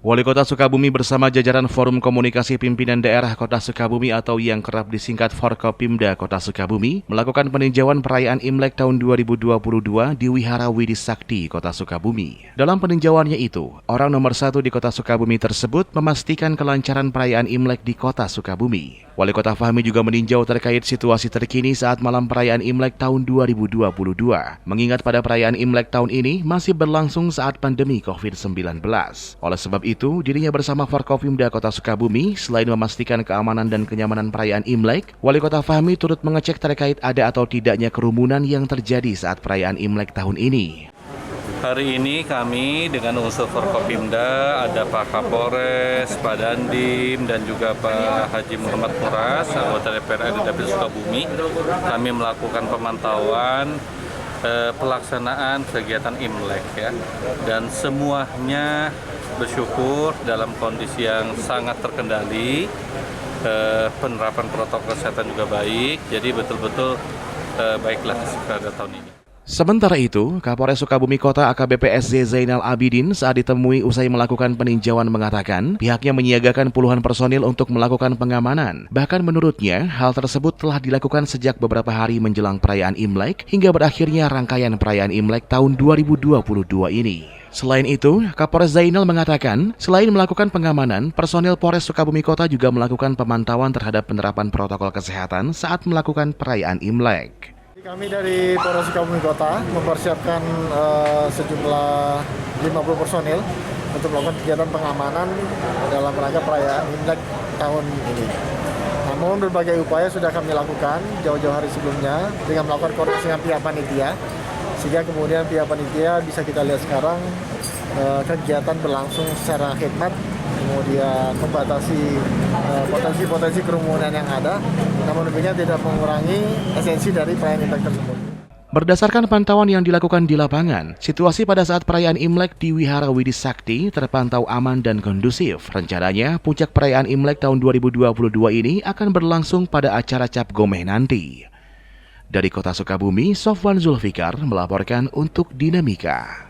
Wali Kota Sukabumi bersama jajaran Forum Komunikasi Pimpinan Daerah Kota Sukabumi atau yang kerap disingkat Forkopimda Kota Sukabumi melakukan peninjauan perayaan Imlek tahun 2022 di Wihara Widi Sakti, Kota Sukabumi. Dalam peninjauannya itu, orang nomor 1 di Kota Sukabumi tersebut memastikan kelancaran perayaan Imlek di Kota Sukabumi. Wali Kota Fahmi juga meninjau terkait situasi terkini saat malam perayaan Imlek tahun 2022. Mengingat pada perayaan Imlek tahun ini masih berlangsung saat pandemi COVID-19. Oleh sebab itu, dirinya bersama Forkopimda Kota Sukabumi selain memastikan keamanan dan kenyamanan perayaan Imlek, Wali Kota Fahmi turut mengecek terkait ada atau tidaknya kerumunan yang terjadi saat perayaan Imlek tahun ini. Hari ini kami dengan unsur Forkopimda, ada Pak Kapolres, Pak Dandim, dan juga Pak Haji Muhammad Muras, anggota DPR RI Dapil Sukabumi. Kami melakukan pemantauan pelaksanaan kegiatan Imlek ya, dan semuanya bersyukur dalam kondisi yang sangat terkendali, penerapan protokol kesehatan juga baik, jadi betul-betul baiklah pada tahun ini. Sementara itu, Kapolres Sukabumi Kota AKBP SZ Zainal Abidin saat ditemui usai melakukan peninjauan mengatakan pihaknya menyiagakan puluhan personil untuk melakukan pengamanan. Bahkan menurutnya, hal tersebut telah dilakukan sejak beberapa hari menjelang perayaan Imlek hingga berakhirnya rangkaian perayaan Imlek tahun 2022 ini. Selain itu, Kapolres Zainal mengatakan, selain melakukan pengamanan, personil Polres Sukabumi Kota juga melakukan pemantauan terhadap penerapan protokol kesehatan saat melakukan perayaan Imlek. Kami dari Polres Sukabumi Kota mempersiapkan sejumlah 50 personil untuk melakukan kegiatan pengamanan dalam rangka perayaan Imlek tahun ini. Namun berbagai upaya sudah kami lakukan jauh-jauh hari sebelumnya dengan melakukan koordinasi dengan pihak panitia, sehingga kemudian pihak panitia bisa kita lihat sekarang kegiatan berlangsung secara khidmat, kemudian membatasi potensi kerumunan yang ada, namun demikian tidak mengurangi esensi dari perayaan Imlek tersebut. Berdasarkan pantauan yang dilakukan di lapangan, situasi pada saat perayaan Imlek di Wihara Widi Sakti terpantau aman dan kondusif. Rencananya, puncak perayaan Imlek tahun 2022 ini akan berlangsung pada acara Cap Gomeh nanti. Dari Kota Sukabumi, Sofwan Zulfikar melaporkan untuk Dinamika.